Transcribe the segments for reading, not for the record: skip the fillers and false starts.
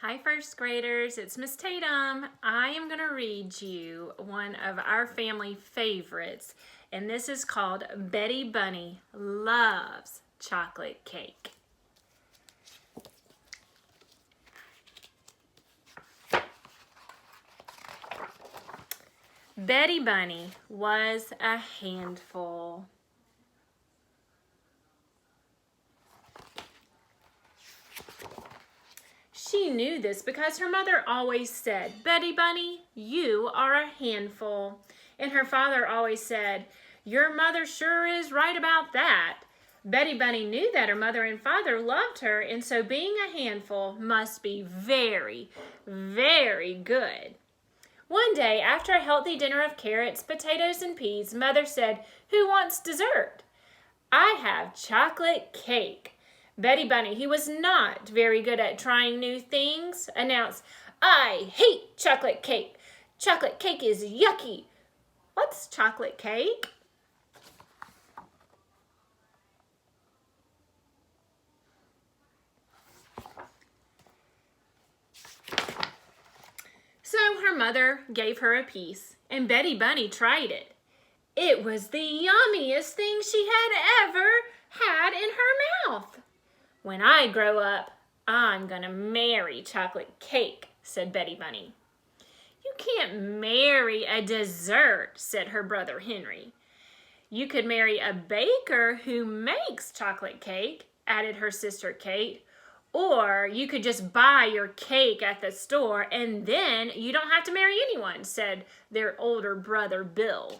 Hi first graders, it's Miss Tatum. I am going to read you one of our family favorites, and this is called Betty Bunny Loves Chocolate Cake. Betty Bunny was a handful. She knew this because her mother always said, "Betty Bunny, you are a handful." And her father always said, "Your mother sure is right about that." Betty Bunny knew that her mother and father loved her, and so being a handful must be very, very good. One day, after a healthy dinner of carrots, potatoes, and peas, Mother said, "Who wants dessert?" "I have chocolate cake." Betty Bunny, who was not very good at trying new things, announced, "I hate chocolate cake. Chocolate cake is yucky." "What's chocolate cake?" So her mother gave her a piece, and Betty Bunny tried it. It was the yummiest thing she had ever had in her mouth. "When I grow up, I'm gonna marry chocolate cake," said Betty Bunny. "You can't marry a dessert," said her brother Henry. "You could marry a baker who makes chocolate cake," added her sister Kate. "Or you could just buy your cake at the store and then you don't have to marry anyone," said their older brother Bill.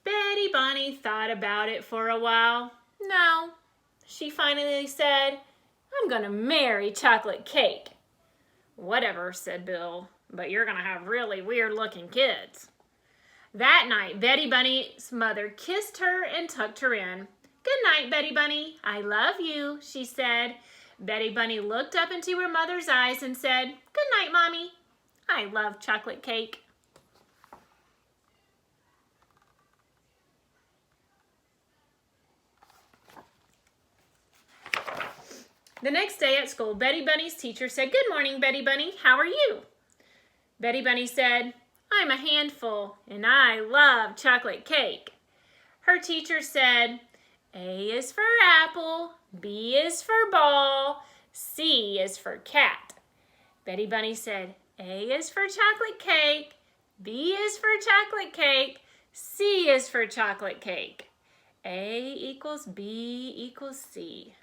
Betty Bunny thought about it for a while. No, she finally said, "I'm gonna marry chocolate cake." "Whatever," said Bill, "but you're gonna have really weird looking kids." That night, Betty Bunny's mother kissed her and tucked her in. "Good night, Betty Bunny. I love you," she said. Betty Bunny looked up into her mother's eyes and said, "Good night, Mommy. I love chocolate cake." The next day at school, Betty Bunny's teacher said, "Good morning, Betty Bunny. How are you?" Betty Bunny said, "I'm a handful, and I love chocolate cake." Her teacher said, "A is for apple, B is for ball, C is for cat." Betty Bunny said, "A is for chocolate cake, B is for chocolate cake, C is for chocolate cake. A equals B equals C."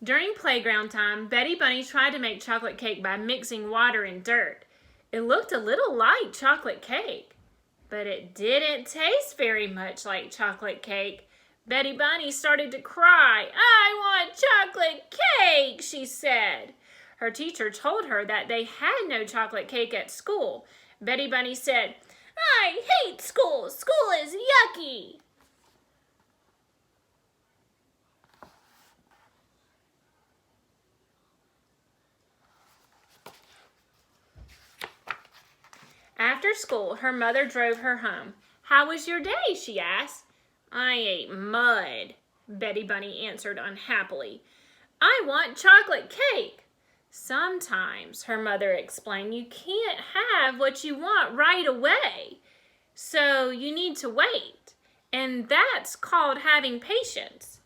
During playground time, Betty Bunny tried to make chocolate cake by mixing water and dirt. It looked a little like chocolate cake, but it didn't taste very much like chocolate cake. Betty Bunny started to cry. "I want chocolate cake," she said. Her teacher told her that they had no chocolate cake at school. Betty Bunny said, "I hate school. School is yucky." After school, her mother drove her home. "How was your day?" she asked. "I ate mud," Betty Bunny answered unhappily. "I want chocolate cake." "Sometimes," her mother explained, "you can't have what you want right away. So you need to wait. And that's called having patience."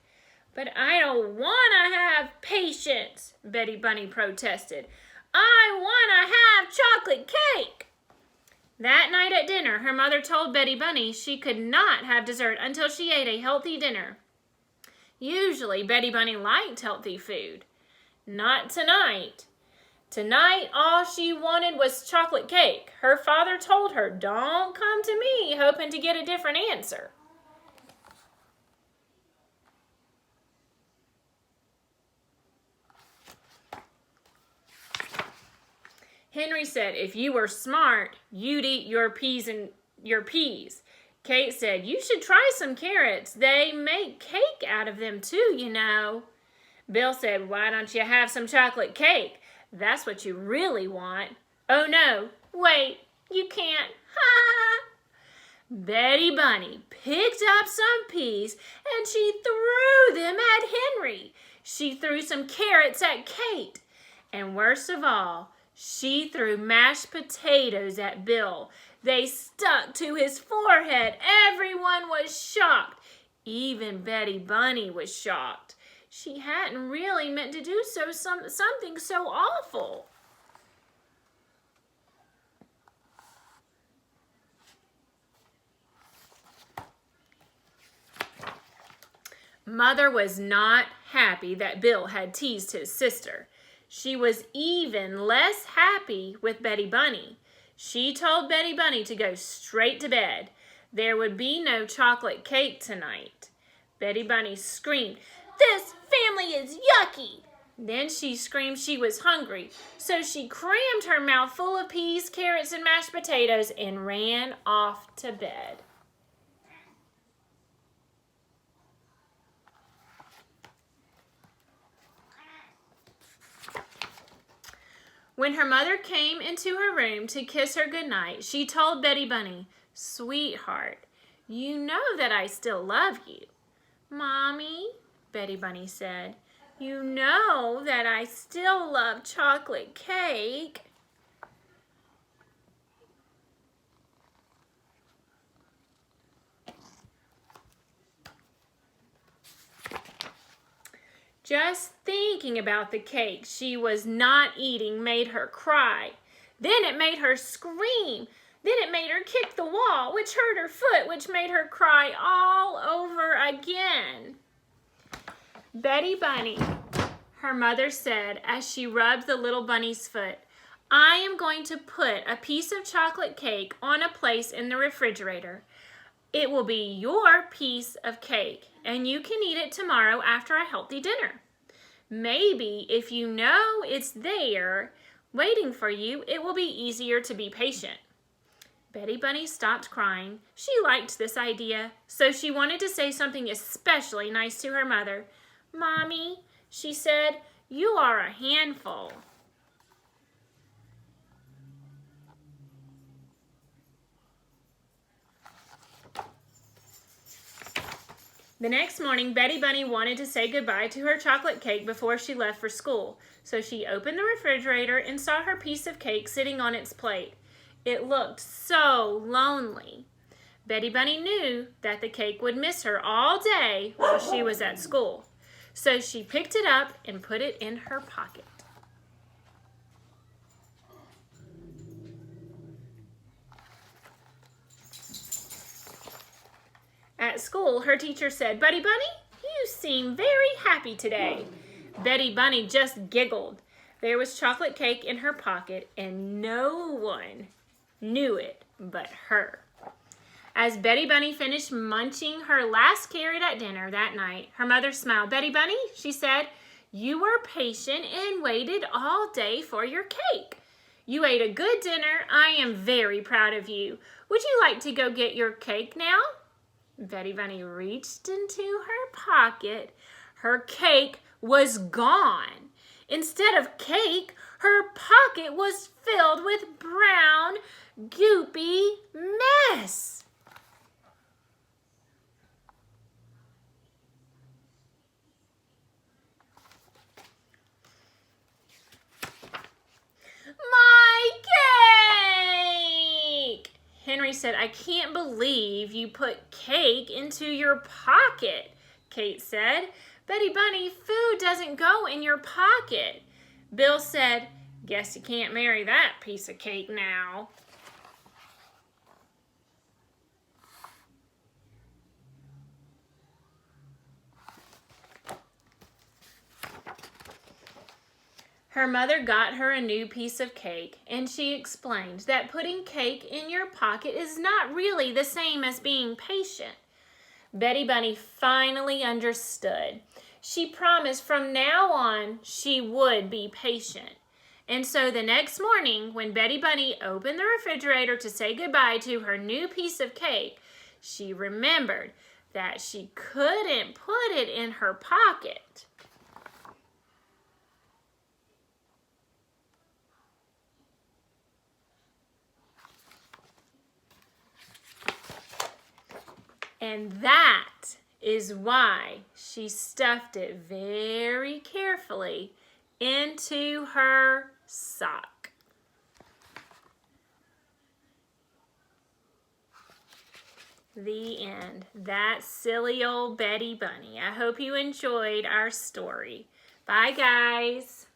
"But I don't want to have patience," Betty Bunny protested. "I want to have chocolate cake." That night at dinner, her mother told Betty Bunny she could not have dessert until she ate a healthy dinner. Usually, Betty Bunny liked healthy food. Not tonight. Tonight, all she wanted was chocolate cake. Her father told her, "Don't come to me hoping to get a different answer." Henry said, "If you were smart, you'd eat your peas. Kate said, "You should try some carrots. They make cake out of them too, you know." Bill said, "Why don't you have some chocolate cake? That's what you really want." "Oh no, wait, you can't." Ha! Betty Bunny picked up some peas and she threw them at Henry. She threw some carrots at Kate. And worst of all, she threw mashed potatoes at Bill. They stuck to his forehead. Everyone was shocked. Even Betty Bunny was shocked. She hadn't really meant to do something so awful. Mother was not happy that Bill had teased his sister. She was even less happy with Betty Bunny. She told Betty Bunny to go straight to bed. There would be no chocolate cake tonight. Betty Bunny screamed, "This family is yucky!" Then she screamed she was hungry, so she crammed her mouth full of peas, carrots, and mashed potatoes and ran off to bed. When her mother came into her room to kiss her goodnight, she told Betty Bunny, "Sweetheart, you know that I still love you." "Mommy," Betty Bunny said, "you know that I still love chocolate cake." Just thinking about the cake she was not eating made her cry. Then it made her scream. Then it made her kick the wall, which hurt her foot, which made her cry all over again. "Betty Bunny," her mother said as she rubbed the little bunny's foot, "I am going to put a piece of chocolate cake on a place in the refrigerator. It will be your piece of cake, and you can eat it tomorrow after a healthy dinner. Maybe if you know it's there, waiting for you, it will be easier to be patient." Betty Bunny stopped crying. She liked this idea, so she wanted to say something especially nice to her mother. "Mommy," she said, "you are a handful." The next morning, Betty Bunny wanted to say goodbye to her chocolate cake before she left for school, so she opened the refrigerator and saw her piece of cake sitting on its plate. It looked so lonely. Betty Bunny knew that the cake would miss her all day while she was at school, so she picked it up and put it in her pocket. At school, her teacher said, "Betty Bunny, you seem very happy today." Betty Bunny just giggled. There was chocolate cake in her pocket, and no one knew it but her. As Betty Bunny finished munching her last carrot at dinner that night, her mother smiled. "Betty Bunny," she said, "you were patient and waited all day for your cake. You ate a good dinner. I am very proud of you. Would you like to go get your cake now?" Betty Bunny reached into her pocket. Her cake was gone. Instead of cake, her pocket was filled with brown, goopy mess. "My cake!" Henry said, "I can't believe you put cake into your pocket." Kate said, "Betty Bunny, food doesn't go in your pocket." Bill said, "Guess you can't marry that piece of cake now." Her mother got her a new piece of cake, and she explained that putting cake in your pocket is not really the same as being patient. Betty Bunny finally understood. She promised from now on she would be patient. And so the next morning, when Betty Bunny opened the refrigerator to say goodbye to her new piece of cake, she remembered that she couldn't put it in her pocket. And that is why she stuffed it very carefully into her sock. The end. That silly old Betty Bunny. I hope you enjoyed our story. Bye, guys.